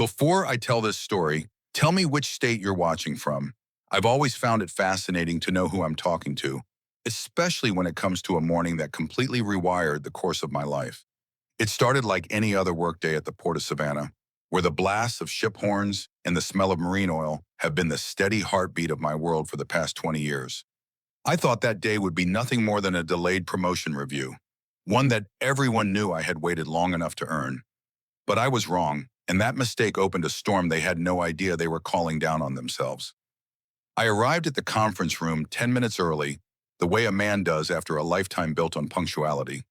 Before I tell this story, tell me which state you're watching from. I've always found it fascinating to know who I'm talking to, especially when it comes to a morning that completely rewired the course of my life. It started like any other workday at the Port of Savannah, where the blasts of ship horns and the smell of marine oil have been the steady heartbeat of my world for the past 20 years. I thought that day would be nothing more than a delayed promotion review, one that everyone knew I had waited long enough to earn. But I was wrong, and that mistake opened a storm they had no idea they were calling down on themselves. I arrived at the conference room 10 minutes early, the way a man does after a lifetime built on punctuality.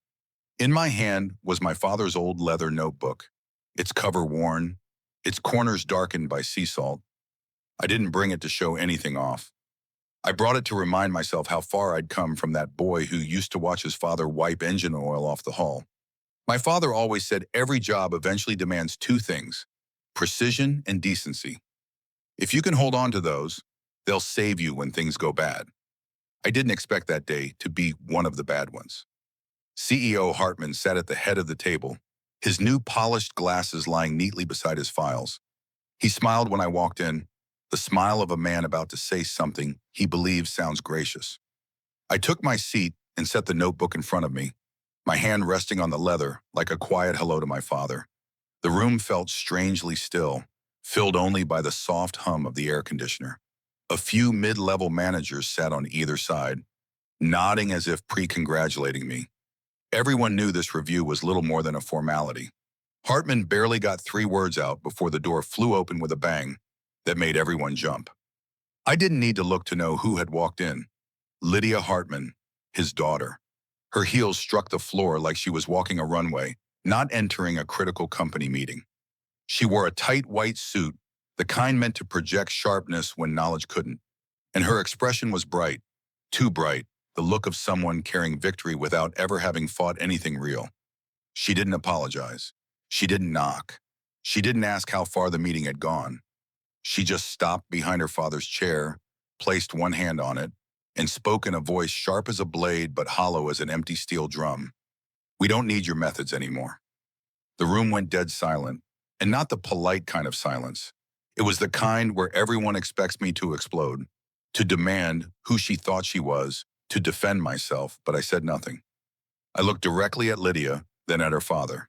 In my hand was my father's old leather notebook, its cover worn, its corners darkened by sea salt. I didn't bring it to show anything off. I brought it to remind myself how far I'd come from that boy who used to watch his father wipe engine oil off the hull. My father always said every job eventually demands two things: precision and decency. If you can hold on to those, they'll save you when things go bad. I didn't expect that day to be one of the bad ones. CEO Hartman sat at the head of the table, his new polished glasses lying neatly beside his files. He smiled when I walked in, the smile of a man about to say something he believes sounds gracious. I took my seat and set the notebook in front of me, my hand resting on the leather like a quiet hello to my father. The room felt strangely still, filled only by the soft hum of the air conditioner. A few mid-level managers sat on either side, nodding as if pre-congratulating me. Everyone knew this review was little more than a formality. Hartman barely got 3 words out before the door flew open with a bang that made everyone jump. I didn't need to look to know who had walked in. Lydia Hartman, his daughter. Her heels struck the floor like she was walking a runway, not entering a critical company meeting. She wore a tight white suit, the kind meant to project sharpness when knowledge couldn't. And her expression was bright, too bright, the look of someone carrying victory without ever having fought anything real. She didn't apologize. She didn't knock. She didn't ask how far the meeting had gone. She just stopped behind her father's chair, placed one hand on it, and spoke in a voice sharp as a blade but hollow as an empty steel drum. "We don't need your methods anymore." The room went dead silent, and not the polite kind of silence. It was the kind where everyone expects me to explode, to demand who she thought she was, to defend myself, but I said nothing. I looked directly at Lydia, then at her father.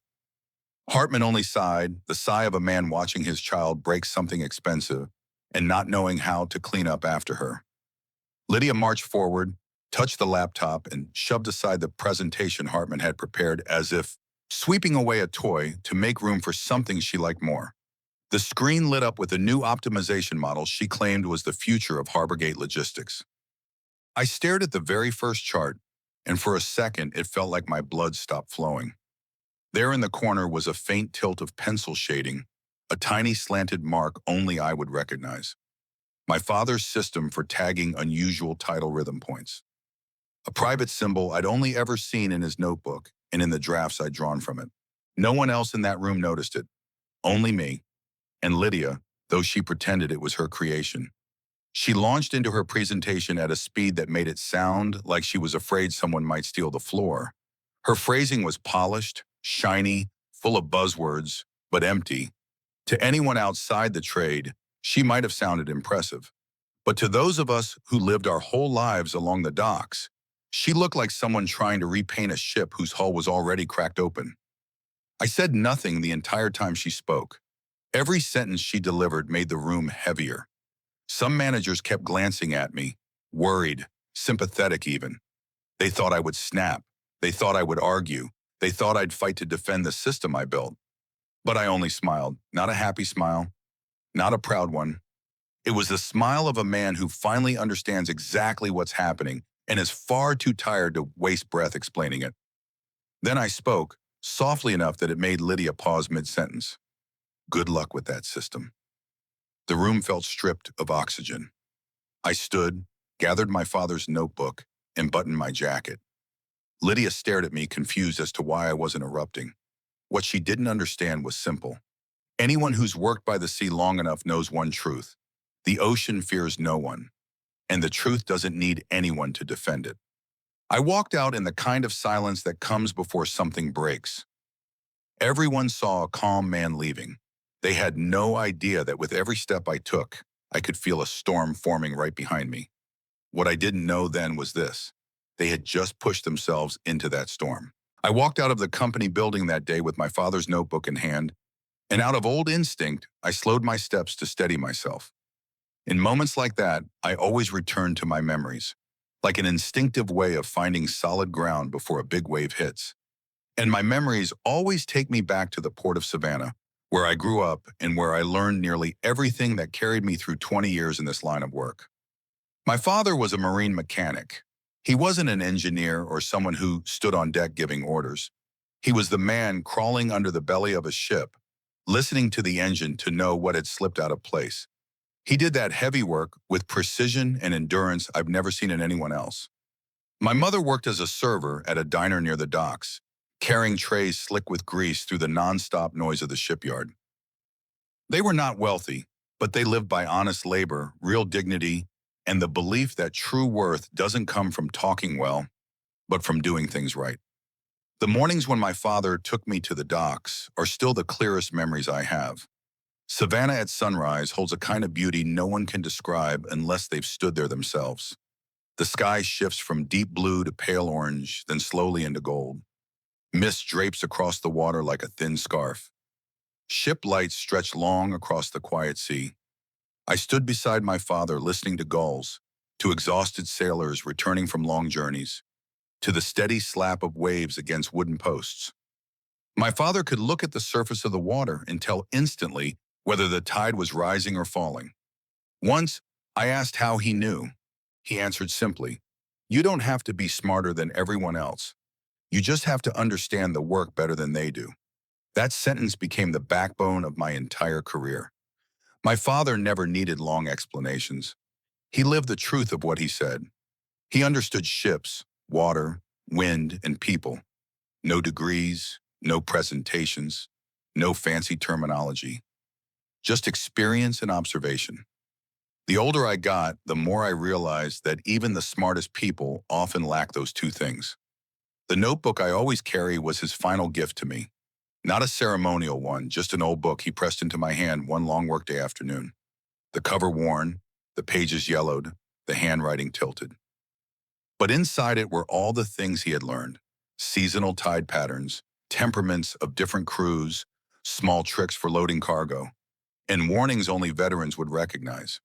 Hartman only sighed, the sigh of a man watching his child break something expensive and not knowing how to clean up after her. Lydia marched forward, touched the laptop, and shoved aside the presentation Hartman had prepared as if sweeping away a toy to make room for something she liked more. The screen lit up with a new optimization model she claimed was the future of Harborgate logistics. I stared at the very first chart, and for a second it felt like my blood stopped flowing. There in the corner was a faint tilt of pencil shading, a tiny slanted mark only I would recognize. My father's system for tagging unusual tidal rhythm points. A private symbol I'd only ever seen in his notebook and in the drafts I'd drawn from it. No one else in that room noticed it, only me. And Lydia, though she pretended it was her creation. She launched into her presentation at a speed that made it sound like she was afraid someone might steal the floor. Her phrasing was polished, shiny, full of buzzwords, but empty. To anyone outside the trade, she might have sounded impressive. But to those of us who lived our whole lives along the docks, she looked like someone trying to repaint a ship whose hull was already cracked open. I said nothing the entire time she spoke. Every sentence she delivered made the room heavier. Some managers kept glancing at me, worried, sympathetic even. They thought I would snap. They thought I would argue. They thought I'd fight to defend the system I built. But I only smiled, not a happy smile, not a proud one. It was the smile of a man who finally understands exactly what's happening and is far too tired to waste breath explaining it. Then I spoke, softly enough that it made Lydia pause mid-sentence. Good luck with that system. The room felt stripped of oxygen. I stood, gathered my father's notebook, and buttoned my jacket. Lydia stared at me, confused as to why I wasn't erupting. What she didn't understand was simple. Anyone who's worked by the sea long enough knows one truth. The ocean fears no one, and the truth doesn't need anyone to defend it. I walked out in the kind of silence that comes before something breaks. Everyone saw a calm man leaving. They had no idea that with every step I took, I could feel a storm forming right behind me. What I didn't know then was this. They had just pushed themselves into that storm. I walked out of the company building that day with my father's notebook in hand, and out of old instinct, I slowed my steps to steady myself. In moments like that, I always return to my memories, like an instinctive way of finding solid ground before a big wave hits. And my memories always take me back to the Port of Savannah, where I grew up and where I learned nearly everything that carried me through 20 years in this line of work. My father was a marine mechanic. He wasn't an engineer or someone who stood on deck giving orders. He was the man crawling under the belly of a ship, listening to the engine to know what had slipped out of place. He did that heavy work with precision and endurance I've never seen in anyone else. My mother worked as a server at a diner near the docks, carrying trays slick with grease through the nonstop noise of the shipyard. They were not wealthy, but they lived by honest labor, real dignity, and the belief that true worth doesn't come from talking well, but from doing things right. The mornings when my father took me to the docks are still the clearest memories I have. Savannah at sunrise holds a kind of beauty no one can describe unless they've stood there themselves. The sky shifts from deep blue to pale orange, then slowly into gold. Mist drapes across the water like a thin scarf. Ship lights stretch long across the quiet sea. I stood beside my father listening to gulls, to exhausted sailors returning from long journeys, to the steady slap of waves against wooden posts. My father could look at the surface of the water and tell instantly whether the tide was rising or falling. Once, I asked how he knew. He answered simply, "You don't have to be smarter than everyone else. You just have to understand the work better than they do." That sentence became the backbone of my entire career. My father never needed long explanations. He lived the truth of what he said. He understood ships, water, wind, and people. No degrees, no presentations, no fancy terminology. Just experience and observation. The older I got, the more I realized that even the smartest people often lack those two things. The notebook I always carry was his final gift to me. Not a ceremonial one, just an old book he pressed into my hand one long workday afternoon. The cover worn, the pages yellowed, the handwriting tilted. But inside it were all the things he had learned. Seasonal tide patterns, temperaments of different crews, small tricks for loading cargo, and warnings only veterans would recognize.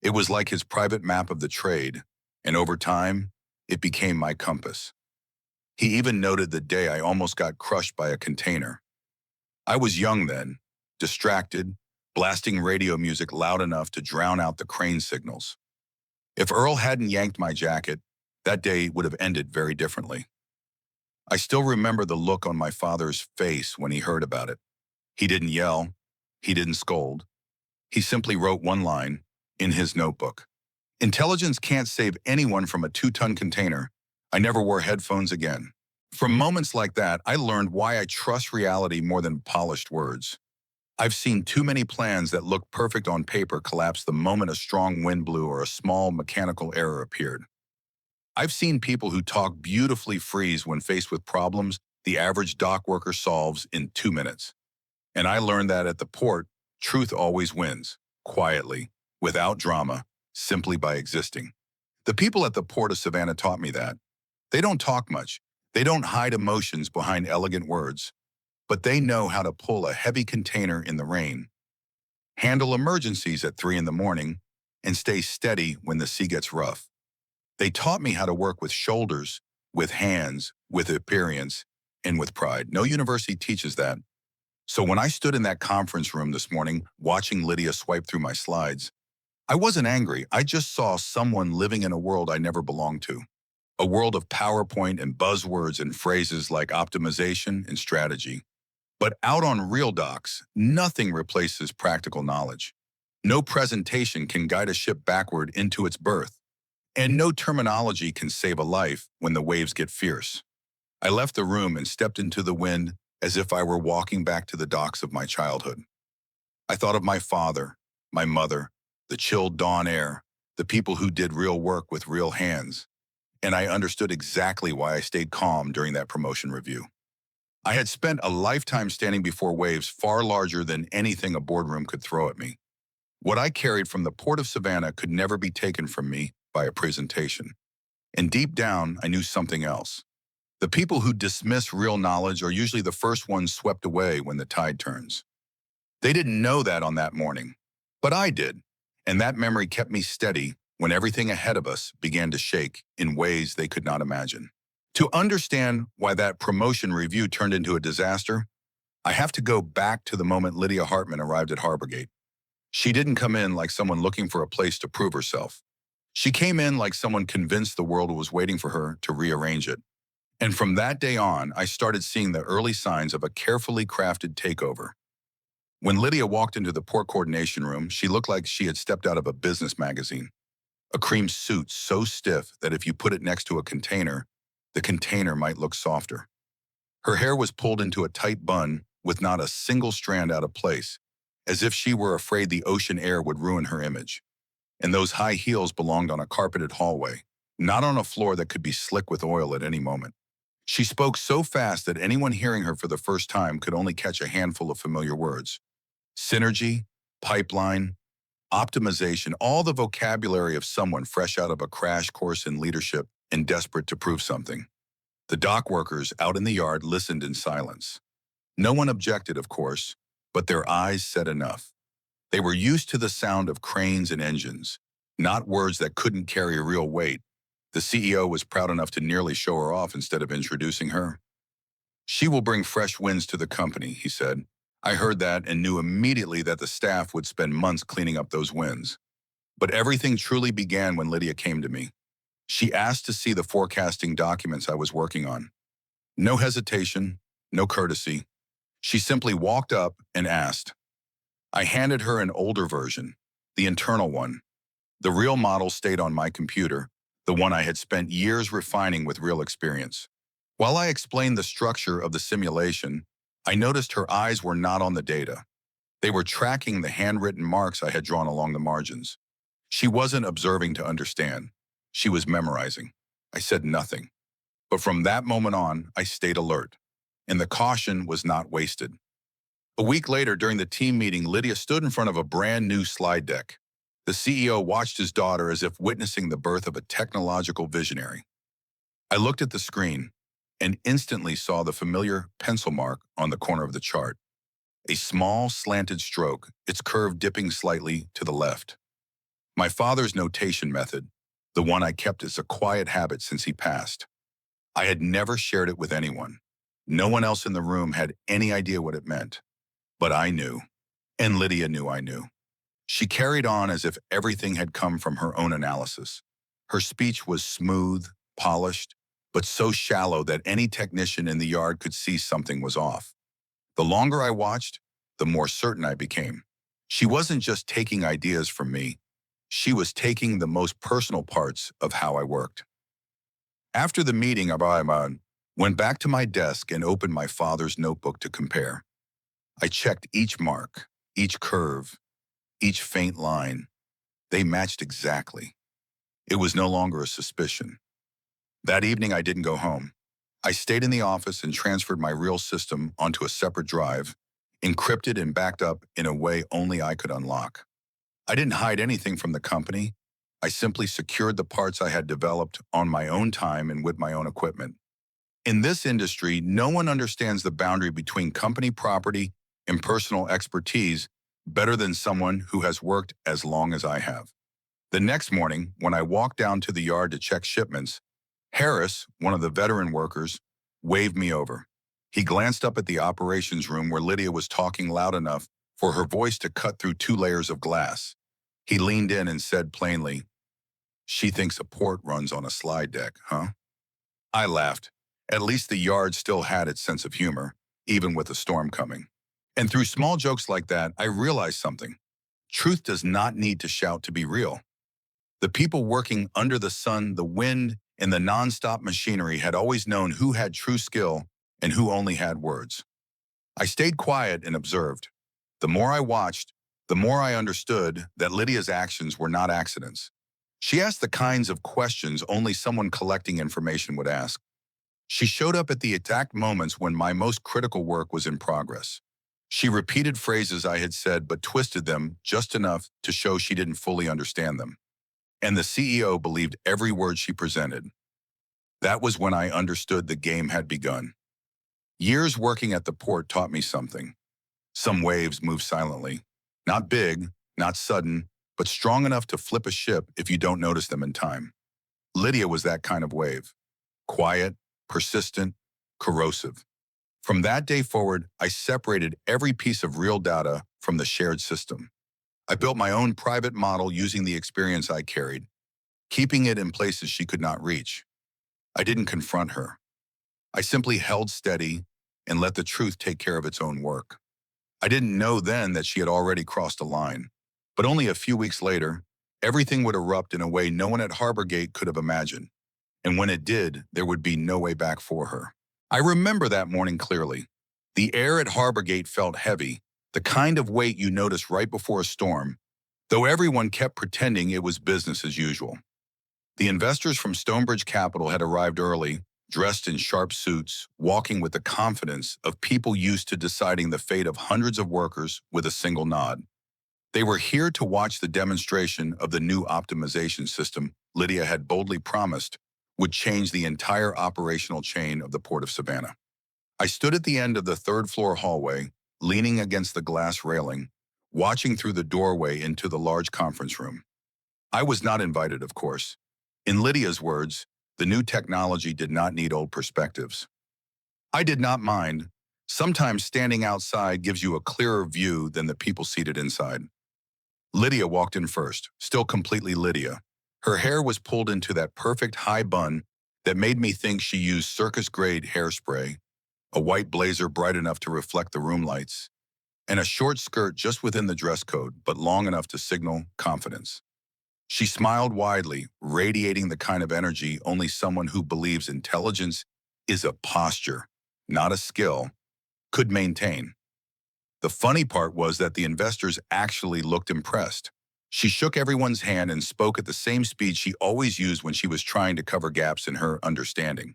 It was like his private map of the trade, and over time, it became my compass. He even noted the day I almost got crushed by a container. I was young then, distracted, blasting radio music loud enough to drown out the crane signals. If Earl hadn't yanked my jacket, that day would have ended very differently. I still remember the look on my father's face when he heard about it. He didn't yell. He didn't scold. He simply wrote one line in his notebook. "Intelligence can't save anyone from a 2-ton container." I never wore headphones again. From moments like that, I learned why I trust reality more than polished words. I've seen too many plans that looked perfect on paper collapse the moment a strong wind blew or a small mechanical error appeared. I've seen people who talk beautifully freeze when faced with problems the average dock worker solves in 2 minutes. And I learned that at the port, truth always wins, quietly, without drama, simply by existing. The people at the Port of Savannah taught me that. They don't talk much. They don't hide emotions behind elegant words, but they know how to pull a heavy container in the rain, handle emergencies at 3 in the morning, and stay steady when the sea gets rough. They taught me how to work with shoulders, with hands, with experience, and with pride. No university teaches that. So when I stood in that conference room this morning, watching Lydia swipe through my slides, I wasn't angry. I just saw someone living in a world I never belonged to. A world of PowerPoint and buzzwords and phrases like optimization and strategy. But out on real docks, nothing replaces practical knowledge. No presentation can guide a ship backward into its berth. And no terminology can save a life when the waves get fierce. I left the room and stepped into the wind as if I were walking back to the docks of my childhood. I thought of my father, my mother, the chilled dawn air, the people who did real work with real hands, and I understood exactly why I stayed calm during that promotion review. I had spent a lifetime standing before waves far larger than anything a boardroom could throw at me. What I carried from the Port of Savannah could never be taken from me by a presentation. And deep down, I knew something else. The people who dismiss real knowledge are usually the first ones swept away when the tide turns. They didn't know that on that morning, but I did. And that memory kept me steady when everything ahead of us began to shake in ways they could not imagine. To understand why that promotion review turned into a disaster, I have to go back to the moment Lydia Hartman arrived at Harbor Gate. She didn't come in like someone looking for a place to prove herself. She came in like someone convinced the world was waiting for her to rearrange it. And from that day on, I started seeing the early signs of a carefully crafted takeover. When Lydia walked into the port coordination room, she looked like she had stepped out of a business magazine. A cream suit so stiff that if you put it next to a container, the container might look softer. Her hair was pulled into a tight bun with not a single strand out of place, as if she were afraid the ocean air would ruin her image. And those high heels belonged on a carpeted hallway, not on a floor that could be slick with oil at any moment. She spoke so fast that anyone hearing her for the first time could only catch a handful of familiar words. Synergy, pipeline, optimization, all the vocabulary of someone fresh out of a crash course in leadership and desperate to prove something. The dock workers out in the yard listened in silence. No one objected, of course, but their eyes said enough. They were used to the sound of cranes and engines, not words that couldn't carry a real weight. The CEO was proud enough to nearly show her off instead of introducing her. She will bring fresh winds to the company, he said. I heard that and knew immediately that the staff would spend months cleaning up those winds. But everything truly began when Lydia came to me. She asked to see the forecasting documents I was working on. No hesitation, no courtesy. She simply walked up and asked. I handed her an older version, the internal one. The real model stayed on my computer, the one I had spent years refining with real experience. While I explained the structure of the simulation, I noticed her eyes were not on the data. They were tracking the handwritten marks I had drawn along the margins. She wasn't observing to understand. She was memorizing. I said nothing. But from that moment on, I stayed alert. And the caution was not wasted. A week later, during the team meeting, Lydia stood in front of a brand new slide deck. The CEO watched his daughter as if witnessing the birth of a technological visionary. I looked at the screen and instantly saw the familiar pencil mark on the corner of the chart. A small, slanted stroke, its curve dipping slightly to the left. My father's notation method, the one I kept as a quiet habit since he passed. I had never shared it with anyone. No one else in the room had any idea what it meant. But I knew, and Lydia knew I knew. She carried on as if everything had come from her own analysis. Her speech was smooth, polished, but so shallow that any technician in the yard could see something was off. The longer I watched, the more certain I became. She wasn't just taking ideas from me. She was taking the most personal parts of how I worked. After the meeting, I went back to my desk and opened my father's notebook to compare. I checked each mark, each curve, each faint line. They matched exactly. It was no longer a suspicion. That evening, I didn't go home. I stayed in the office and transferred my real system onto a separate drive, encrypted and backed up in a way only I could unlock. I didn't hide anything from the company. I simply secured the parts I had developed on my own time and with my own equipment. In this industry, no one understands the boundary between company property and personal expertise better than someone who has worked as long as I have. The next morning, when I walked down to the yard to check shipments, Harris, one of the veteran workers, waved me over. He glanced up at the operations room where Lydia was talking loud enough for her voice to cut through 2 layers of glass. He leaned in and said plainly, "She thinks a port runs on a slide deck, huh?" I laughed. At least the yard still had its sense of humor, even with a storm coming. And through small jokes like that, I realized something. Truth does not need to shout to be real. The people working under the sun, the wind, and the nonstop machinery had always known who had true skill and who only had words. I stayed quiet and observed. The more I watched, the more I understood that Lydia's actions were not accidents. She asked the kinds of questions only someone collecting information would ask. She showed up at the exact moments when my most critical work was in progress. She repeated phrases I had said but twisted them just enough to show she didn't fully understand them. And the CEO believed every word she presented. That was when I understood the game had begun. Years working at the port taught me something. Some waves move silently. Not big, not sudden, but strong enough to flip a ship if you don't notice them in time. Lydia was that kind of wave. Quiet, persistent, corrosive. From that day forward, I separated every piece of real data from the shared system. I built my own private model using the experience I carried, keeping it in places she could not reach. I didn't confront her. I simply held steady and let the truth take care of its own work. I didn't know then that she had already crossed a line. But only a few weeks later, everything would erupt in a way no one at Harbor Gate could have imagined. And when it did, there would be no way back for her. I remember that morning clearly. The air at Harbor Gate felt heavy, the kind of weight you notice right before a storm, though everyone kept pretending it was business as usual. The investors from Stonebridge Capital had arrived early, dressed in sharp suits, walking with the confidence of people used to deciding the fate of hundreds of workers with a single nod. They were here to watch the demonstration of the new optimization system Lydia had boldly promised would change the entire operational chain of the Port of Savannah. I stood at the end of the third-floor hallway, leaning against the glass railing, watching through the doorway into the large conference room. I was not invited, of course. In Lydia's words, the new technology did not need old perspectives. I did not mind. Sometimes standing outside gives you a clearer view than the people seated inside. Lydia walked in first, still completely Lydia. Her hair was pulled into that perfect high bun that made me think she used circus-grade hairspray, a white blazer bright enough to reflect the room lights, and a short skirt just within the dress code, but long enough to signal confidence. She smiled widely, radiating the kind of energy only someone who believes intelligence is a posture, not a skill, could maintain. The funny part was that the investors actually looked impressed. She shook everyone's hand and spoke at the same speed she always used when she was trying to cover gaps in her understanding.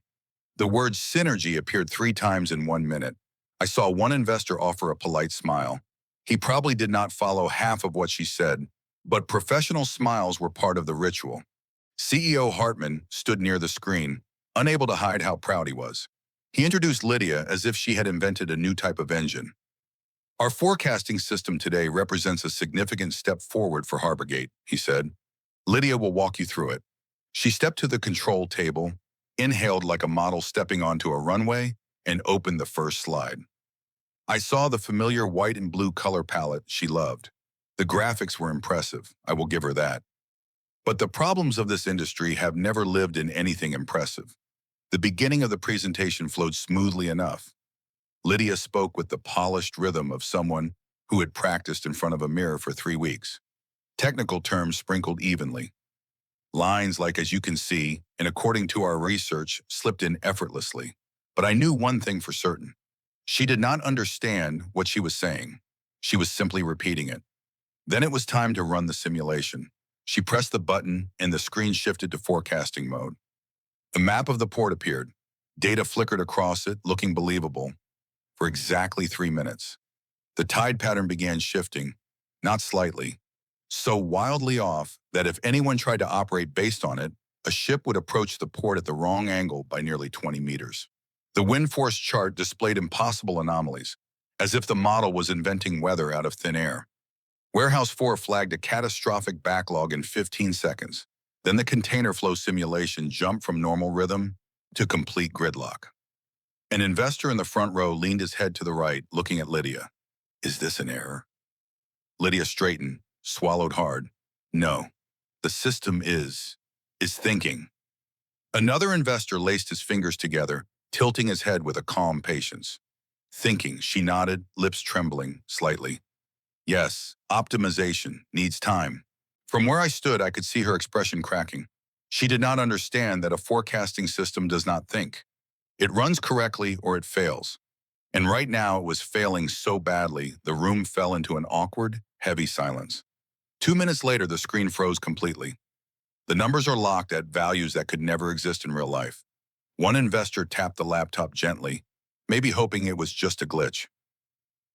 The word synergy appeared 3 times in 1 minute. I saw one investor offer a polite smile. He probably did not follow half of what she said, but professional smiles were part of the ritual. CEO Hartman stood near the screen, unable to hide how proud he was. He introduced Lydia as if she had invented a new type of engine. Our forecasting system today represents a significant step forward for Harbor Gate, he said. Lydia will walk you through it. She stepped to the control table, inhaled like a model stepping onto a runway, and opened the first slide. I saw the familiar white and blue color palette she loved. The graphics were impressive, I will give her that. But the problems of this industry have never lived in anything impressive. The beginning of the presentation flowed smoothly enough. Lydia spoke with the polished rhythm of someone who had practiced in front of a mirror for 3 weeks. Technical terms sprinkled evenly. Lines like "as you can see" and "according to our research" slipped in effortlessly. But I knew one thing for certain. She did not understand what she was saying. She was simply repeating it. Then it was time to run the simulation. She pressed the button and the screen shifted to forecasting mode. A map of the port appeared. Data flickered across it, looking believable. For exactly 3 minutes. The tide pattern began shifting, not slightly, so wildly off that if anyone tried to operate based on it, a ship would approach the port at the wrong angle by nearly 20 meters. The wind force chart displayed impossible anomalies, as if the model was inventing weather out of thin air. Warehouse 4 flagged a catastrophic backlog in 15 seconds. Then the container flow simulation jumped from normal rhythm to complete gridlock. An investor in the front row leaned his head to the right, looking at Lydia. Is this an error? Lydia straightened, swallowed hard. No, the system is thinking. Another investor laced his fingers together, tilting his head with a calm patience. Thinking, she nodded, lips trembling slightly. Yes, optimization needs time. From where I stood, I could see her expression cracking. She did not understand that a forecasting system does not think. It runs correctly or it fails. And right now it was failing so badly, the room fell into an awkward, heavy silence. 2 minutes later, the screen froze completely. The numbers are locked at values that could never exist in real life. One investor tapped the laptop gently, maybe hoping it was just a glitch.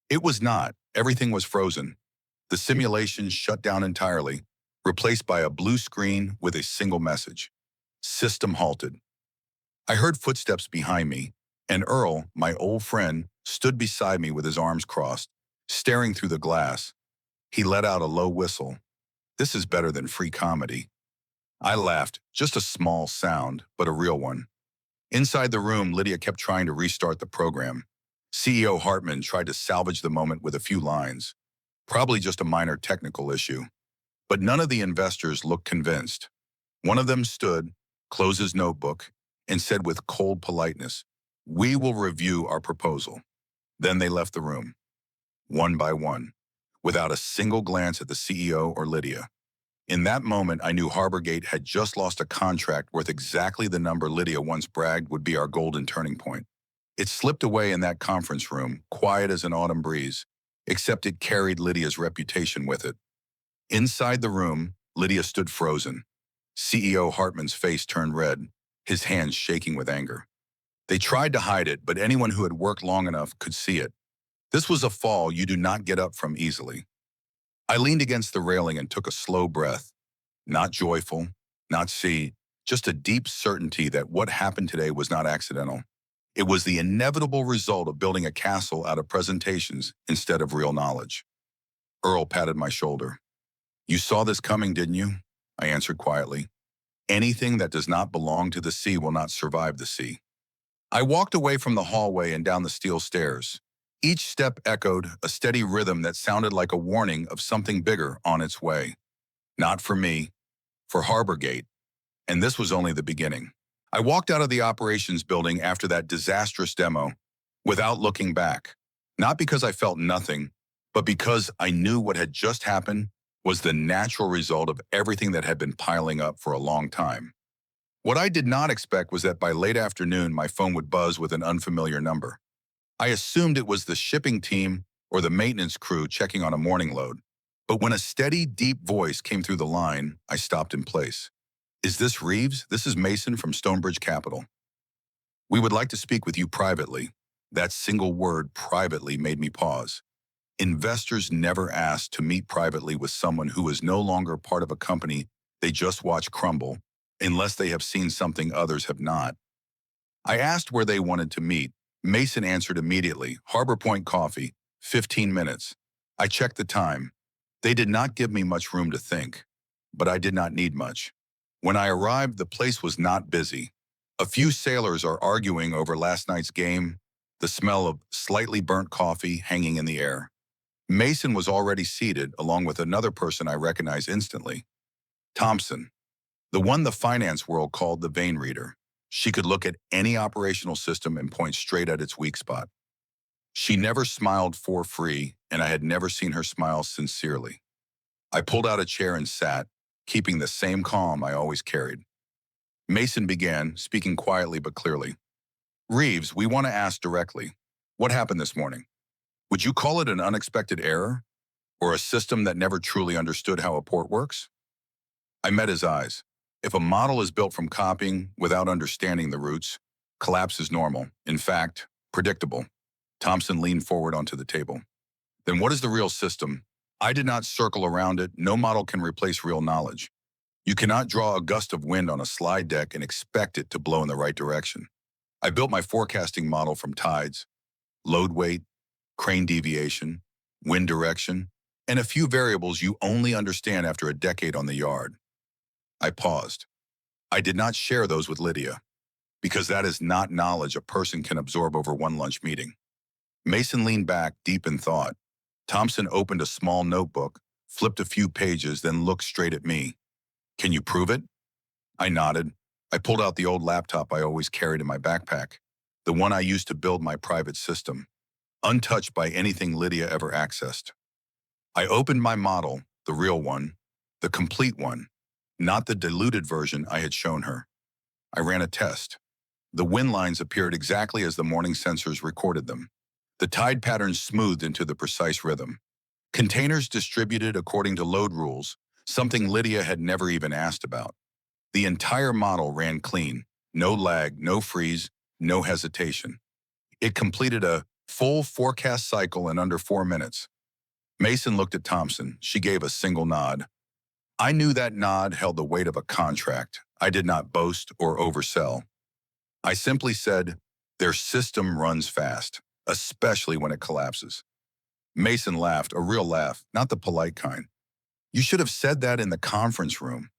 It was not. Everything was frozen. The simulation shut down entirely, replaced by a blue screen with a single message. System halted. I heard footsteps behind me, and Earl, my old friend, stood beside me with his arms crossed, staring through the glass. He let out a low whistle. This is better than free comedy. I laughed, just a small sound, but a real one. Inside the room, Lydia kept trying to restart the program. CEO Hartman tried to salvage the moment with a few lines. Probably just a minor technical issue. But none of the investors looked convinced. One of them stood, closed his notebook, and said with cold politeness, "We will review our proposal." Then they left the room, one by one, without a single glance at the CEO or Lydia. In that moment, I knew Harborgate had just lost a contract worth exactly the number Lydia once bragged would be our golden turning point. It slipped away in that conference room, quiet as an autumn breeze, except it carried Lydia's reputation with it. Inside the room, Lydia stood frozen. CEO Hartman's face turned red, his hands shaking with anger. They tried to hide it, but anyone who had worked long enough could see it. This was a fall you do not get up from easily. I leaned against the railing and took a slow breath. Not joyful, not just a deep certainty that what happened today was not accidental. It was the inevitable result of building a castle out of presentations instead of real knowledge. Earl patted my shoulder. "You saw this coming, didn't you?" I answered quietly. "Anything that does not belong to the sea will not survive the sea." I walked away from the hallway and down the steel stairs. Each step echoed a steady rhythm that sounded like a warning of something bigger on its way. Not for me, for Harborgate, and this was only the beginning. I walked out of the operations building after that disastrous demo without looking back, not because I felt nothing, but because I knew what had just happened was the natural result of everything that had been piling up for a long time. What I did not expect was that by late afternoon, my phone would buzz with an unfamiliar number. I assumed it was the shipping team or the maintenance crew checking on a morning load. But when a steady, deep voice came through the line, I stopped in place. "Is this Reeves? This is Mason from Stonebridge Capital. We would like to speak with you privately." That single word, privately, made me pause. Investors never ask to meet privately with someone who is no longer part of a company they just watched crumble, unless they have seen something others have not. I asked where they wanted to meet. Mason answered immediately, "Harbor Point Coffee, 15 minutes. I checked the time. They did not give me much room to think, but I did not need much. When I arrived, the place was not busy. A few sailors are arguing over last night's game, the smell of slightly burnt coffee hanging in the air. Mason was already seated, along with another person I recognized instantly. Thompson, the one the finance world called the vein reader. She could look at any operational system and point straight at its weak spot. She never smiled for free, and I had never seen her smile sincerely. I pulled out a chair and sat, keeping the same calm I always carried. Mason began, speaking quietly but clearly. "Reeves, we want to ask directly, what happened this morning? Would you call it an unexpected error, or a system that never truly understood how a port works?" I met his eyes. If a model is built from copying without understanding the roots, collapse is normal. In fact, predictable. Thompson leaned forward onto the table. "Then what is the real system?" I did not circle around it. No model can replace real knowledge. You cannot draw a gust of wind on a slide deck and expect it to blow in the right direction. I built my forecasting model from tides, load weight, crane deviation, wind direction, and a few variables you only understand after a decade on the yard. I paused. I did not share those with Lydia, because that is not knowledge a person can absorb over one lunch meeting. Mason leaned back, deep in thought. Thompson opened a small notebook, flipped a few pages, then looked straight at me. "Can you prove it?" I nodded. I pulled out the old laptop I always carried in my backpack, the one I used to build my private system, untouched by anything Lydia ever accessed. I opened my model, the real one, the complete one, not the diluted version I had shown her. I ran a test. The wind lines appeared exactly as the morning sensors recorded them. The tide patterns smoothed into the precise rhythm. Containers distributed according to load rules, something Lydia had never even asked about. The entire model ran clean, No lag, no freeze, no hesitation. It completed a full forecast cycle in under 4 minutes. Mason looked at Thompson. She gave a single nod. I knew that nod held the weight of a contract. I did not boast or oversell. I simply said, their system runs fast, especially when it collapses. Mason laughed, a real laugh, not the polite kind. You should have said that in the conference room.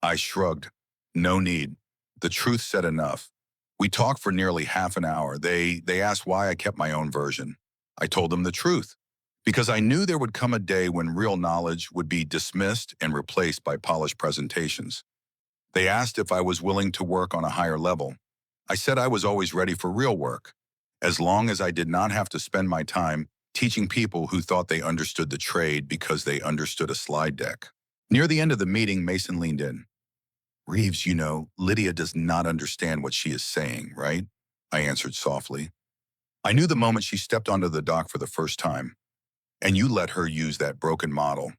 I shrugged. No need. The truth said enough. We talked for nearly half an hour. They asked why I kept my own version. I told them the truth, because I knew there would come a day when real knowledge would be dismissed and replaced by polished presentations. They asked if I was willing to work on a higher level. I said I was always ready for real work, as long as I did not have to spend my time teaching people who thought they understood the trade because they understood a slide deck. Near the end of the meeting, Mason leaned in. Reeves, Lydia does not understand what she is saying, right? I answered softly. I knew the moment she stepped onto the dock for the first time, and you let her use that broken model.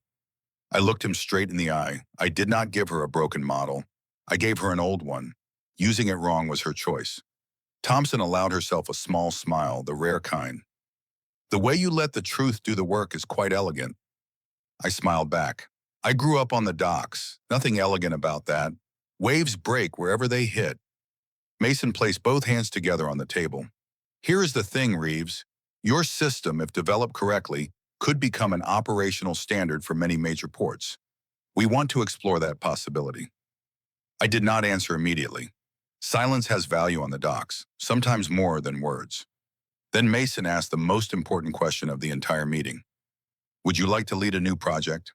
I looked him straight in the eye. I did not give her a broken model. I gave her an old one. Using it wrong was her choice. Thompson allowed herself a small smile, the rare kind. The way you let the truth do the work is quite elegant. I smiled back. I grew up on the docks. Nothing elegant about that. Waves break wherever they hit. Mason placed both hands together on the table. Here is the thing, Reeves. Your system, if developed correctly, could become an operational standard for many major ports. We want to explore that possibility. I did not answer immediately. Silence has value on the docks, sometimes more than words. Then Mason asked the most important question of the entire meeting. Would you like to lead a new project?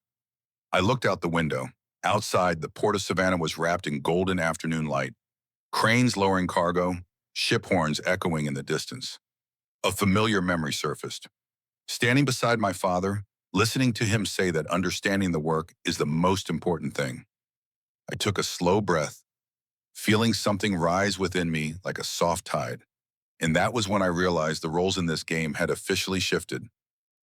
I looked out the window. Outside, the Port of Savannah was wrapped in golden afternoon light. Cranes lowering cargo, ship horns echoing in the distance. A familiar memory surfaced. Standing beside my father, listening to him say that understanding the work is the most important thing. I took a slow breath, feeling something rise within me like a soft tide. And that was when I realized the roles in this game had officially shifted.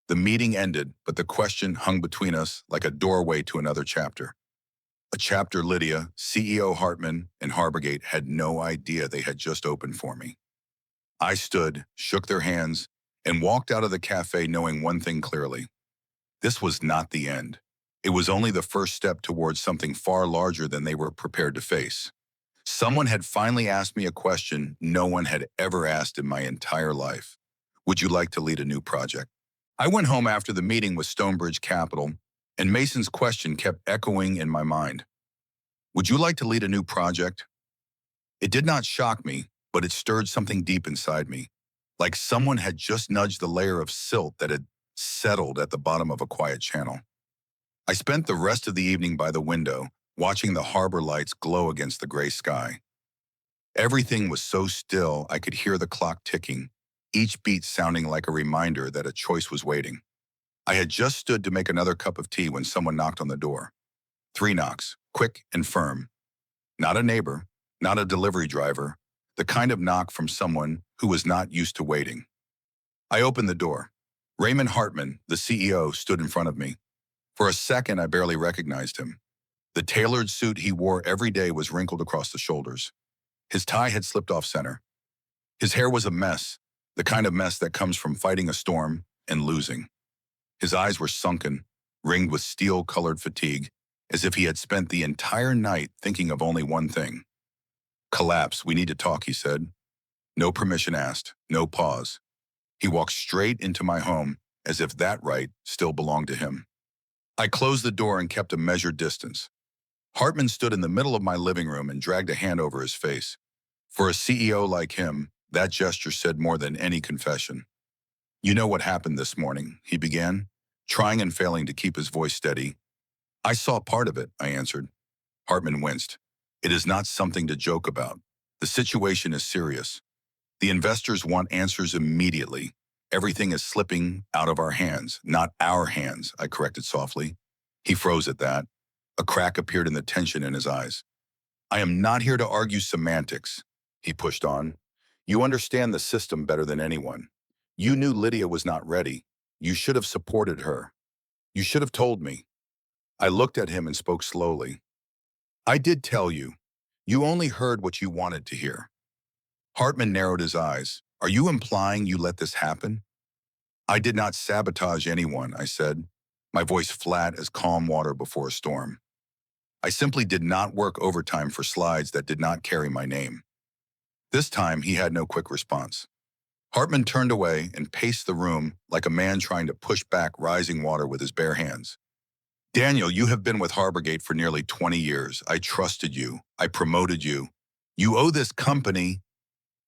The meeting ended, but the question hung between us like a doorway to another chapter. A chapter Lydia, CEO Hartman, and Harborgate had no idea they had just opened for me. I stood, shook their hands, and walked out of the cafe knowing one thing clearly. This was not the end. It was only the first step towards something far larger than they were prepared to face. Someone had finally asked me a question no one had ever asked in my entire life. Would you like to lead a new project? I went home after the meeting with Stonebridge Capital, and Mason's question kept echoing in my mind. Would you like to lead a new project? It did not shock me, but it stirred something deep inside me, like someone had just nudged the layer of silt that had settled at the bottom of a quiet channel. I spent the rest of the evening by the window, watching the harbor lights glow against the gray sky. Everything was so still I could hear the clock ticking, each beat sounding like a reminder that a choice was waiting. I had just stood to make another cup of tea when someone knocked on the door. 3 knocks, quick and firm. Not a neighbor, not a delivery driver, the kind of knock from someone who was not used to waiting. I opened the door. Raymond Hartman, the CEO, stood in front of me. For a second, I barely recognized him. The tailored suit he wore every day was wrinkled across the shoulders. His tie had slipped off center. His hair was a mess, the kind of mess that comes from fighting a storm and losing. His eyes were sunken, ringed with steel-colored fatigue, as if he had spent the entire night thinking of only one thing. Collapse, we need to talk, he said. No permission asked, no pause. He walked straight into my home, as if that right still belonged to him. I closed the door and kept a measured distance. Hartman stood in the middle of my living room and dragged a hand over his face. For a CEO like him, that gesture said more than any confession. You know what happened this morning, he began, trying and failing to keep his voice steady. I saw part of it, I answered. Hartman winced. It is not something to joke about. The situation is serious. The investors want answers immediately. Everything is slipping out of our hands, not our hands, I corrected softly. He froze at that. A crack appeared in the tension in his eyes. I am not here to argue semantics, he pushed on. You understand the system better than anyone. You knew Lydia was not ready. You should have supported her. You should have told me. I looked at him and spoke slowly. I did tell you. You only heard what you wanted to hear. Hartman narrowed his eyes. Are you implying you let this happen? I did not sabotage anyone, I said, my voice flat as calm water before a storm. I simply did not work overtime for slides that did not carry my name. This time, he had no quick response. Hartman turned away and paced the room like a man trying to push back rising water with his bare hands. Daniel, you have been with Harborgate for nearly 20 years. I trusted you. I promoted you. You owe this company.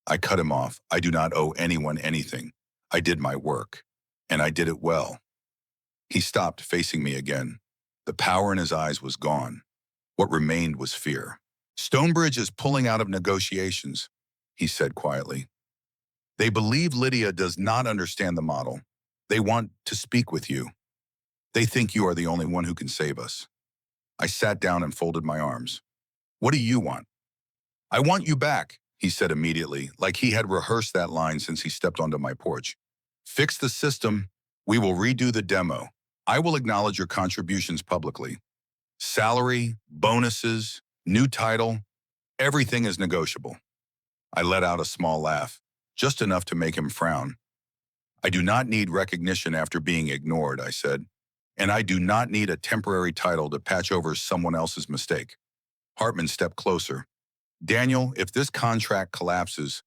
I cut him off. I do not owe anyone anything. I did my work, and I did it well. He stopped, facing me again. The power in his eyes was gone. What remained was fear. Stonebridge is pulling out of negotiations, he said quietly. They believe Lydia does not understand the model. They want to speak with you. They think you are the only one who can save us. I sat down and folded my arms. What do you want? I want you back, he said immediately, like he had rehearsed that line since he stepped onto my porch. Fix the system. We will redo the demo. I will acknowledge your contributions publicly. Salary, bonuses, new title, everything is negotiable. I let out a small laugh, just enough to make him frown. I do not need recognition after being ignored, I said, and I do not need a temporary title to patch over someone else's mistake. Hartman stepped closer. Daniel, if this contract collapses,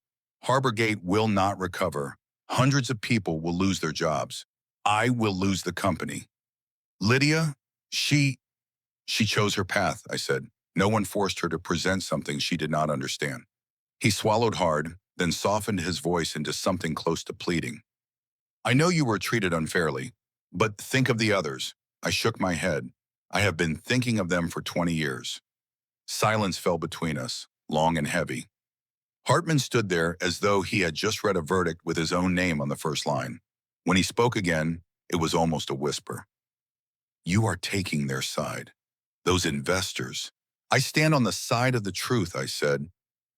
Harborgate will not recover. Hundreds of people will lose their jobs. I will lose the company. Lydia, she chose her path, I said. No one forced her to present something she did not understand. He swallowed hard, then softened his voice into something close to pleading. I know you were treated unfairly, but think of the others. I shook my head. I have been thinking of them for 20 years. Silence fell between us, long and heavy. Hartman stood there as though he had just read a verdict with his own name on the first line. When he spoke again, it was almost a whisper. You are taking their side. Those investors. I stand on the side of the truth, I said.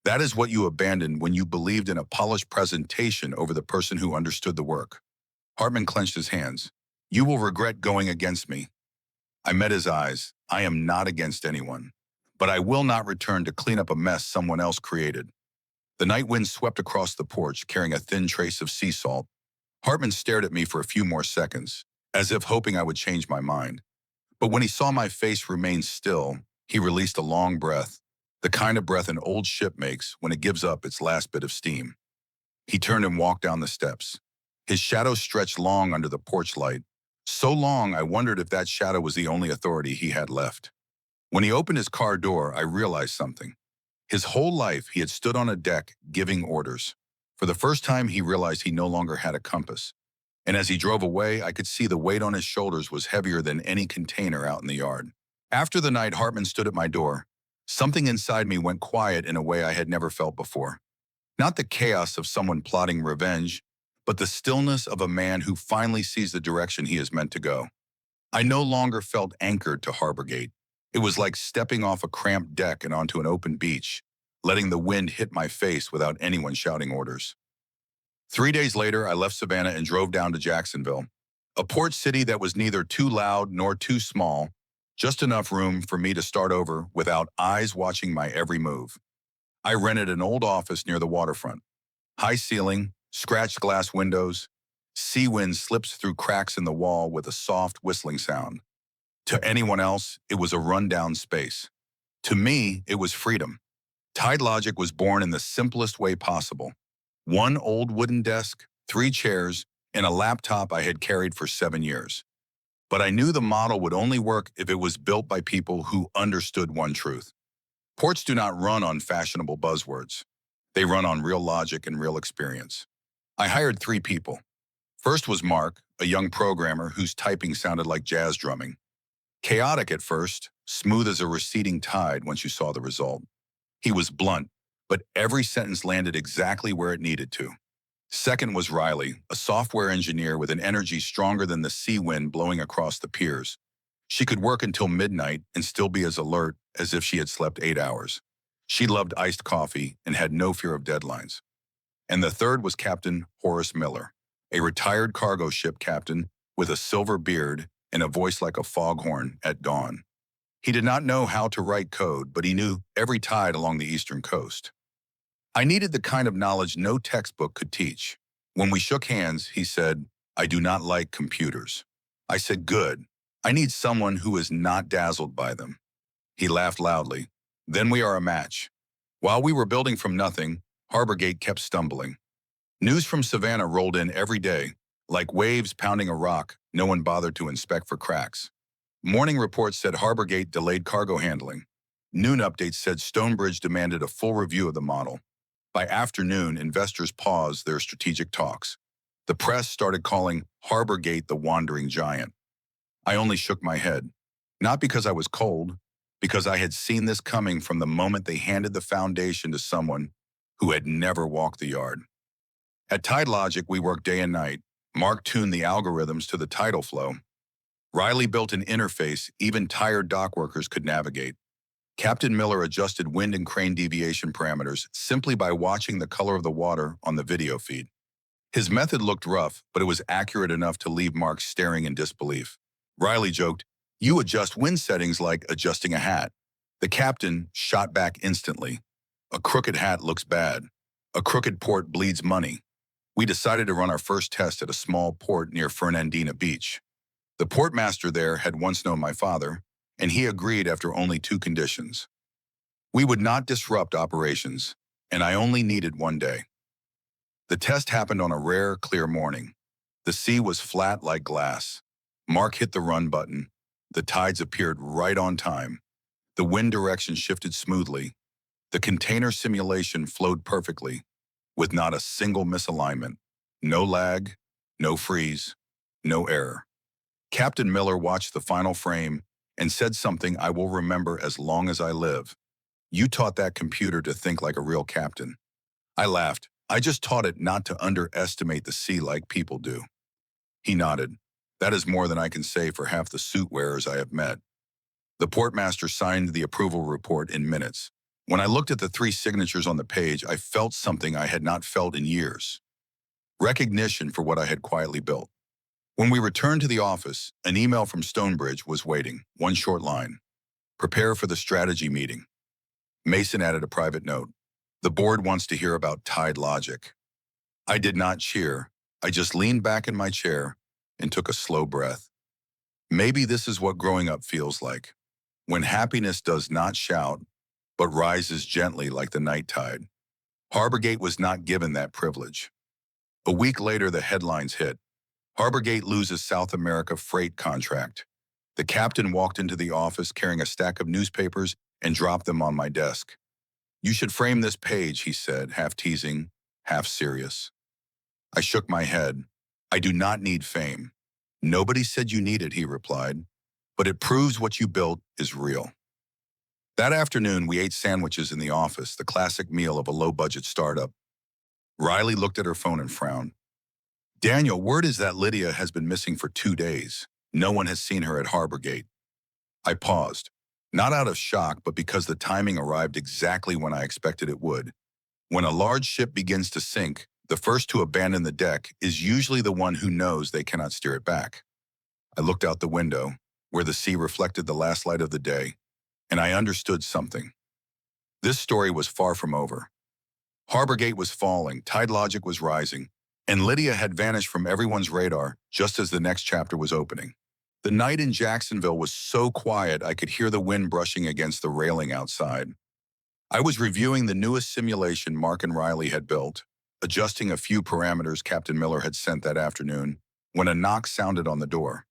That is what you abandoned when you believed in a polished presentation over the person who understood the work. Hartman clenched his hands. You will regret going against me. I met his eyes. I am not against anyone. But I will not return to clean up a mess someone else created. The night wind swept across the porch, carrying a thin trace of sea salt. Hartman stared at me for a few more seconds, as if hoping I would change my mind. But when he saw my face remain still, he released a long breath, the kind of breath an old ship makes when it gives up its last bit of steam. He turned and walked down the steps. His shadow stretched long under the porch light, so long I wondered if that shadow was the only authority he had left. When he opened his car door, I realized something. His whole life, he had stood on a deck giving orders. For the first time, he realized he no longer had a compass. And as he drove away, I could see the weight on his shoulders was heavier than any container out in the yard. After the night Hartman stood at my door, something inside me went quiet in a way I had never felt before. Not the chaos of someone plotting revenge, but the stillness of a man who finally sees the direction he is meant to go. I no longer felt anchored to Harborgate. It was like stepping off a cramped deck and onto an open beach, letting the wind hit my face without anyone shouting orders. 3 days later, I left Savannah and drove down to Jacksonville, a port city that was neither too loud nor too small, just enough room for me to start over without eyes watching my every move. I rented an old office near the waterfront. High ceiling, scratched glass windows, sea wind slips through cracks in the wall with a soft whistling sound. To anyone else, it was a rundown space. To me, it was freedom. Tide Logic was born in the simplest way possible. One old wooden desk, 3 chairs, and a laptop I had carried for 7 years. But I knew the model would only work if it was built by people who understood one truth. Ports do not run on fashionable buzzwords. They run on real logic and real experience. I hired 3 people. First was Mark, a young programmer whose typing sounded like jazz drumming. Chaotic at first, smooth as a receding tide once you saw the result. He was blunt, but every sentence landed exactly where it needed to. Second was Riley, a software engineer with an energy stronger than the sea wind blowing across the piers. She could work until midnight and still be as alert as if she had slept 8 hours. She loved iced coffee and had no fear of deadlines. And the third was Captain Horace Miller, a retired cargo ship captain with a silver beard and a voice like a foghorn at dawn. He did not know how to write code, but he knew every tide along the eastern coast. I needed the kind of knowledge no textbook could teach. When we shook hands, he said, "I do not like computers." I said, "Good. I need someone who is not dazzled by them." He laughed loudly. Then we are a match. While we were building from nothing, Harbor Gate kept stumbling. News from Savannah rolled in every day. Like waves pounding a rock, no one bothered to inspect for cracks. Morning reports said Harbor Gate delayed cargo handling. Noon updates said Stonebridge demanded a full review of the model. By afternoon, investors paused their strategic talks. The press started calling Harbor Gate the wandering giant. I only shook my head. Not because I was cold, because I had seen this coming from the moment they handed the foundation to someone who had never walked the yard. At Tide Logic, we worked day and night. Mark tuned the algorithms to the tidal flow. Riley built an interface even tired dock workers could navigate. Captain Miller adjusted wind and crane deviation parameters simply by watching the color of the water on the video feed. His method looked rough, but it was accurate enough to leave Mark staring in disbelief. Riley joked, "You adjust wind settings like adjusting a hat." The captain shot back instantly. "A crooked hat looks bad. A crooked port bleeds money." We decided to run our first test at a small port near Fernandina Beach. The portmaster there had once known my father, and he agreed after only two conditions. We would not disrupt operations, and I only needed one day. The test happened on a rare, clear morning. The sea was flat like glass. Mark hit the run button. The tides appeared right on time. The wind direction shifted smoothly. The container simulation flowed perfectly, with not a single misalignment. No lag, no freeze, no error. Captain Miller watched the final frame and said something I will remember as long as I live. "You taught that computer to think like a real captain." I laughed. "I just taught it not to underestimate the sea like people do." He nodded. "That is more than I can say for half the suit wearers I have met." The portmaster signed the approval report in minutes. When I looked at the three signatures on the page, I felt something I had not felt in years. Recognition for what I had quietly built. When we returned to the office, an email from Stonebridge was waiting. One short line: "Prepare for the strategy meeting." Mason added a private note: "The board wants to hear about Tide Logic." I did not cheer. I just leaned back in my chair and took a slow breath. Maybe this is what growing up feels like, when happiness does not shout, but rises gently like the night tide. Harbor Gate was not given that privilege. A week later, the headlines hit. Harbor Gate loses South America freight contract. The captain walked into the office carrying a stack of newspapers and dropped them on my desk. "You should frame this page," he said, half teasing, half serious. I shook my head. "I do not need fame." "Nobody said you need it," he replied, "but it proves what you built is real." That afternoon, we ate sandwiches in the office, the classic meal of a low-budget startup. Riley looked at her phone and frowned. "Daniel, word is that Lydia has been missing for 2 days. No one has seen her at Harbor Gate." I paused, not out of shock, but because the timing arrived exactly when I expected it would. When a large ship begins to sink, the first to abandon the deck is usually the one who knows they cannot steer it back. I looked out the window, where the sea reflected the last light of the day, and I understood something. This story was far from over. Harbor Gate was falling, Tide Logic was rising, and Lydia had vanished from everyone's radar just as the next chapter was opening. The night in Jacksonville was so quiet I could hear the wind brushing against the railing outside. I was reviewing the newest simulation Mark and Riley had built, adjusting a few parameters Captain Miller had sent that afternoon, when a knock sounded on the door.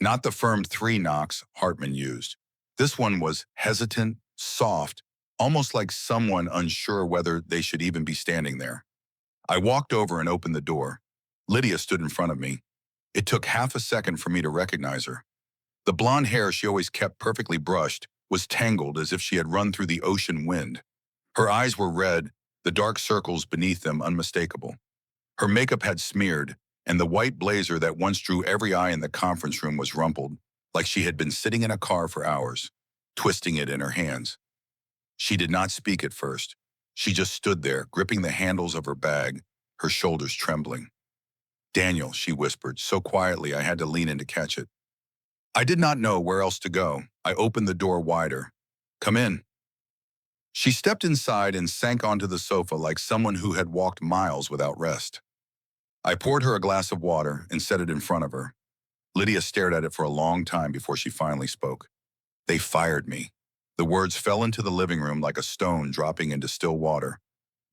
Not the firm 3 knocks Hartman used. This one was hesitant, soft, almost like someone unsure whether they should even be standing there. I walked over and opened the door. Lydia stood in front of me. It took half a second for me to recognize her. The blonde hair she always kept perfectly brushed was tangled as if she had run through the ocean wind. Her eyes were red, the dark circles beneath them unmistakable. Her makeup had smeared, and the white blazer that once drew every eye in the conference room was rumpled, like she had been sitting in a car for hours, twisting it in her hands. She did not speak at first. She just stood there, gripping the handles of her bag, her shoulders trembling. "Daniel," she whispered, so quietly I had to lean in to catch it. I did not know where else to go. I opened the door wider. Come in. She stepped inside and sank onto the sofa like someone who had walked miles without rest. I poured her a glass of water and set it in front of her. Lydia stared at it for a long time before she finally spoke. They fired me. The words fell into the living room like a stone dropping into still water.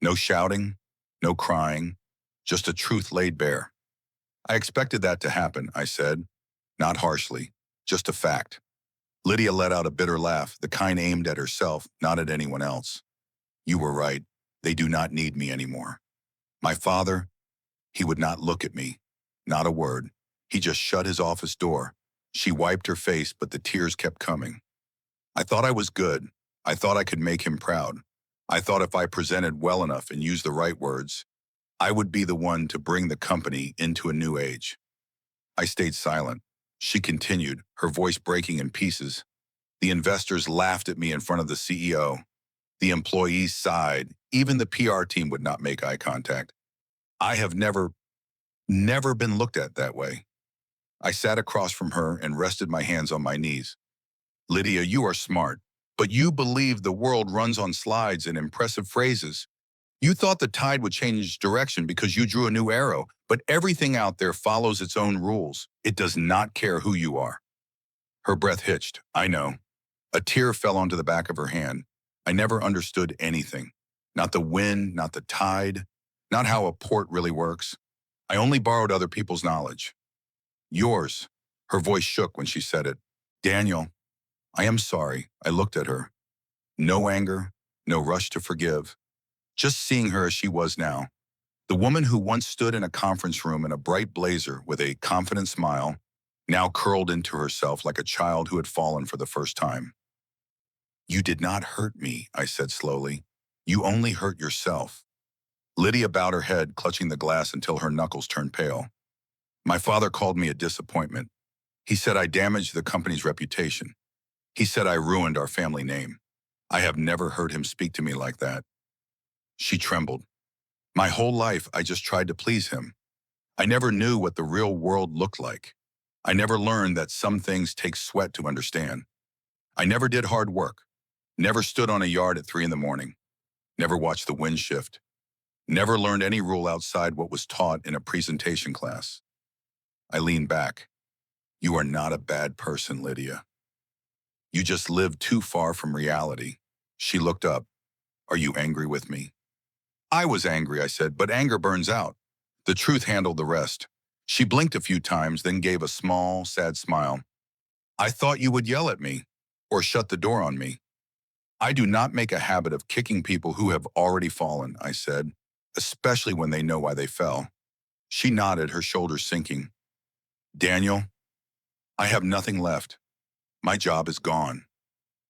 No shouting, no crying, just a truth laid bare. I expected that to happen, I said. Not harshly, just a fact. Lydia let out a bitter laugh, the kind aimed at herself, not at anyone else. You were right. They do not need me anymore. My father, he would not look at me. Not a word. He just shut his office door. She wiped her face, but the tears kept coming. I thought I was good. I thought I could make him proud. I thought if I presented well enough and used the right words, I would be the one to bring the company into a new age. I stayed silent. She continued, her voice breaking in pieces. The investors laughed at me in front of the CEO. The employees sighed. Even the PR team would not make eye contact. I have never been looked at that way. I sat across from her and rested my hands on my knees. Lydia, you are smart, but you believe the world runs on slides and impressive phrases. You thought the tide would change direction because you drew a new arrow, but everything out there follows its own rules. It does not care who you are. Her breath hitched. I know. A tear fell onto the back of her hand. I never understood anything. Not the wind, not the tide, not how a port really works. I only borrowed other people's knowledge. Yours. Her voice shook when she said it. Daniel, I am sorry. I looked at her. No anger, no rush to forgive. Just seeing her as she was now. The woman who once stood in a conference room in a bright blazer with a confident smile, now curled into herself like a child who had fallen for the first time. You did not hurt me, I said slowly. You only hurt yourself. Lydia bowed her head, clutching the glass until her knuckles turned pale. My father called me a disappointment. He said I damaged the company's reputation. He said I ruined our family name. I have never heard him speak to me like that. She trembled. My whole life, I just tried to please him. I never knew what the real world looked like. I never learned that some things take sweat to understand. I never did hard work. Never stood on a yard at 3 in the morning. Never watched the wind shift. Never learned any rule outside what was taught in a presentation class. I leaned back. You are not a bad person, Lydia. You just lived too far from reality. She looked up. Are you angry with me? I was angry, I said, but anger burns out. The truth handled the rest. She blinked a few times, then gave a small, sad smile. I thought you would yell at me or shut the door on me. I do not make a habit of kicking people who have already fallen, I said, especially when they know why they fell. She nodded, her shoulders sinking. Daniel, I have nothing left. My job is gone.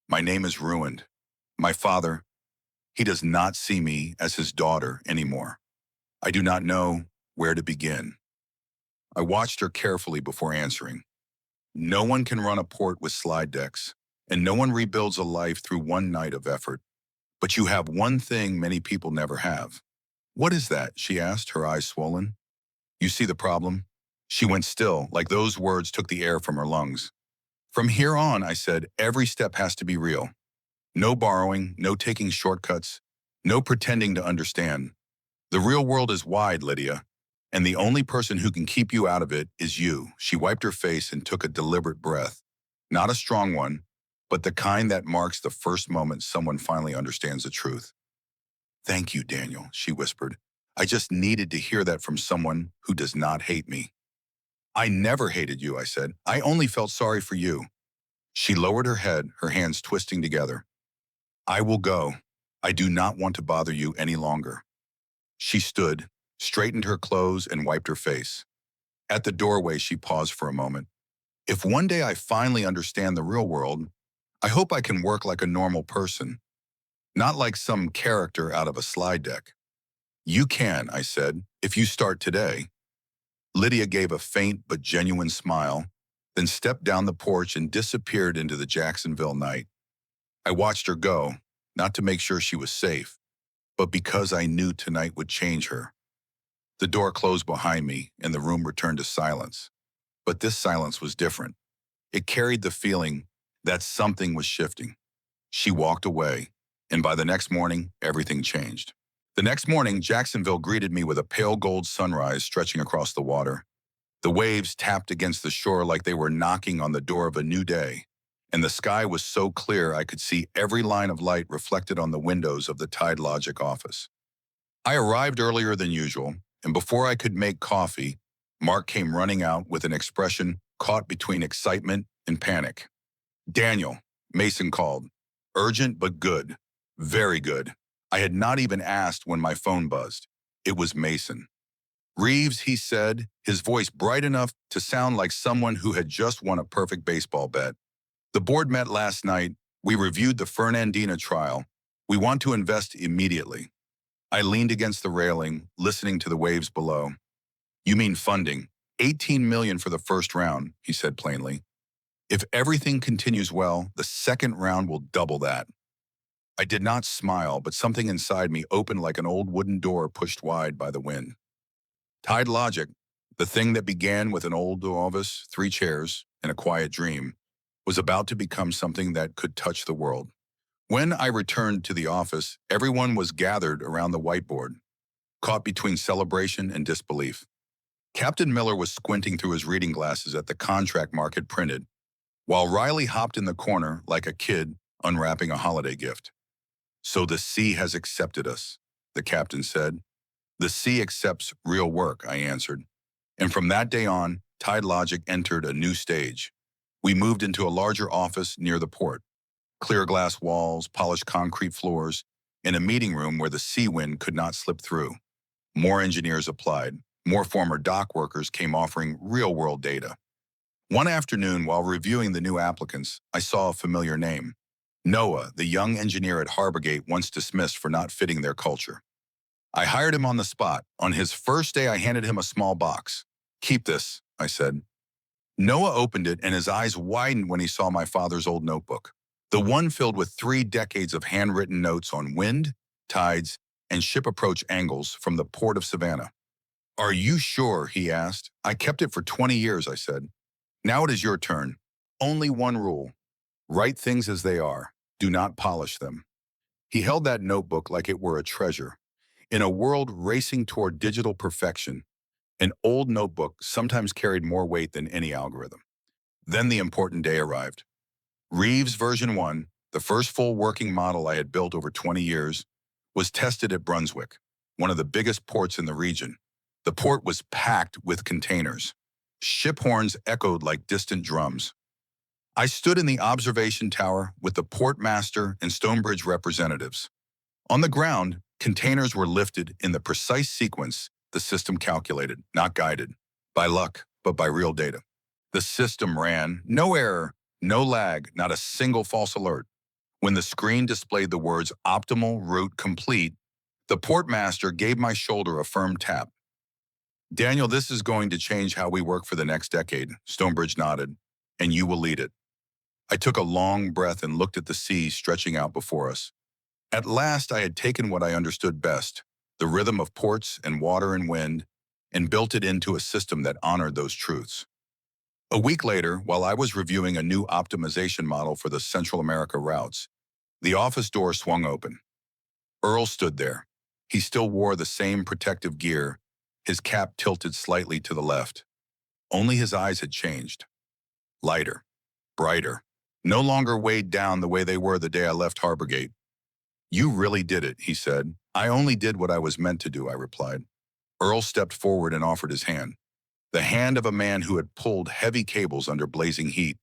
My name is ruined. My father, he does not see me as his daughter anymore. I do not know where to begin. I watched her carefully before answering. No one can run a port with slide decks, and no one rebuilds a life through one night of effort. But you have one thing many people never have. What is that? She asked, her eyes swollen. You see the problem? She went still, like those words took the air from her lungs. From here on, I said, every step has to be real. No borrowing, no taking shortcuts, no pretending to understand. The real world is wide, Lydia, and the only person who can keep you out of it is you. She wiped her face and took a deliberate breath. Not a strong one, but the kind that marks the first moment someone finally understands the truth. Thank you, Daniel, she whispered. I just needed to hear that from someone who does not hate me. I never hated you, I said. I only felt sorry for you. She lowered her head, her hands twisting together. I will go. I do not want to bother you any longer. She stood, straightened her clothes, and wiped her face. At the doorway, she paused for a moment. If one day I finally understand the real world, I hope I can work like a normal person, not like some character out of a slide deck. You can, I said, if you start today. Lydia gave a faint but genuine smile, then stepped down the porch and disappeared into the Jacksonville night. I watched her go, not to make sure she was safe, but because I knew tonight would change her. The door closed behind me, and the room returned to silence. But this silence was different. It carried the feeling that something was shifting. She walked away, and by the next morning, everything changed. The next morning, Jacksonville greeted me with a pale gold sunrise stretching across the water. The waves tapped against the shore like they were knocking on the door of a new day, and the sky was so clear I could see every line of light reflected on the windows of the Tide Logic office. I arrived earlier than usual, and before I could make coffee, Mark came running out with an expression caught between excitement and panic. "Daniel," Mason called. "Urgent but good. Very good." I had not even asked when my phone buzzed. It was Mason. "Reeves," he said, his voice bright enough to sound like someone who had just won a perfect baseball bet. "The board met last night. We reviewed the Fernandina trial. We want to invest immediately." I leaned against the railing, listening to the waves below. "You mean funding? 18 million for the first round," he said plainly. "If everything continues well, the second round will double that." I did not smile, but something inside me opened like an old wooden door pushed wide by the wind. Tide Logic, the thing that began with an old office, 3 chairs, and a quiet dream, was about to become something that could touch the world. When I returned to the office, everyone was gathered around the whiteboard, caught between celebration and disbelief. Captain Miller was squinting through his reading glasses at the contract Mark had printed, while Riley hopped in the corner like a kid unwrapping a holiday gift. "So the sea has accepted us," the captain said. "The sea accepts real work," I answered. And from that day on, Tide Logic entered a new stage. We moved into a larger office near the port. Clear glass walls, polished concrete floors, and a meeting room where the sea wind could not slip through. More engineers applied. More former dock workers came offering real-world data. One afternoon, while reviewing the new applicants, I saw a familiar name. Noah, the young engineer at Harborgate, once dismissed for not fitting their culture. I hired him on the spot. On his first day, I handed him a small box. "Keep this," I said. Noah opened it, and his eyes widened when he saw my father's old notebook. The one filled with 3 decades of handwritten notes on wind, tides, and ship approach angles from the Port of Savannah. "Are you sure?" he asked. "I kept it for 20 years, I said. "Now it is your turn. Only one rule. Write things as they are. Do not polish them." He held that notebook like it were a treasure. In a world racing toward digital perfection, an old notebook sometimes carried more weight than any algorithm. Then the important day arrived. Reeves version 1, the first full working model I had built over 20 years, was tested at Brunswick, one of the biggest ports in the region. The port was packed with containers. Ship horns echoed like distant drums. I stood in the observation tower with the port master and Stonebridge representatives. On the ground, containers were lifted in the precise sequence the system calculated, not guided by luck, but by real data. The system ran, no error, no lag, not a single false alert. When the screen displayed the words "optimal route complete," the port master gave my shoulder a firm tap. "Daniel, this is going to change how we work for the next decade," Stonebridge nodded, "and you will lead it." I took a long breath and looked at the sea stretching out before us. At last, I had taken what I understood best, the rhythm of ports and water and wind, and built it into a system that honored those truths. A week later, while I was reviewing a new optimization model for the Central America routes, the office door swung open. Earl stood there. He still wore the same protective gear, his cap tilted slightly to the left. Only his eyes had changed. Lighter, brighter, no longer weighed down the way they were the day I left Harborgate. "You really did it," he said. "I only did what I was meant to do," I replied. Earl stepped forward and offered his hand, the hand of a man who had pulled heavy cables under blazing heat.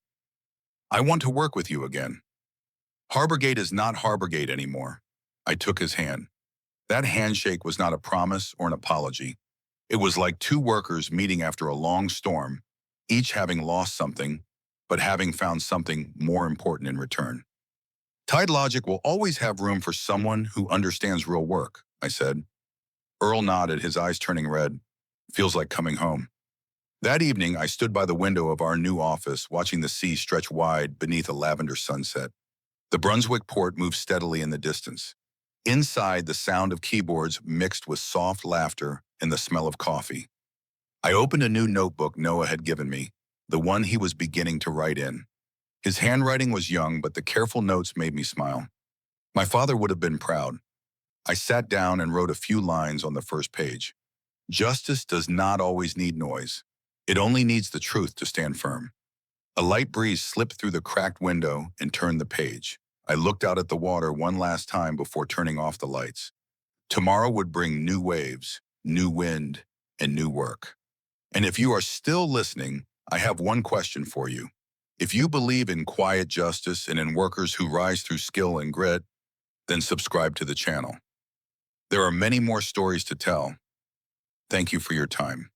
"I want to work with you again." "Harborgate is not Harborgate anymore." I took his hand. That handshake was not a promise or an apology. It was like two workers meeting after a long storm, each having lost something, but having found something more important in return. "Tide Logic will always have room for someone who understands real work," I said. Earl nodded, his eyes turning red. "Feels like coming home." That evening, I stood by the window of our new office, watching the sea stretch wide beneath a lavender sunset. The Brunswick port moved steadily in the distance. Inside, the sound of keyboards mixed with soft laughter and the smell of coffee. I opened a new notebook Noah had given me. the one he was beginning to write in. His handwriting was young, but the careful notes made me smile. My father would have been proud. I sat down and wrote a few lines on the first page. Justice does not always need noise. It only needs the truth to stand firm. A light breeze slipped through the cracked window and turned the page. I looked out at the water one last time before turning off the lights. Tomorrow would bring new waves, new wind, and new work. And if you are still listening, I have one question for you. If you believe in quiet justice and in workers who rise through skill and grit, then subscribe to the channel. There are many more stories to tell. Thank you for your time.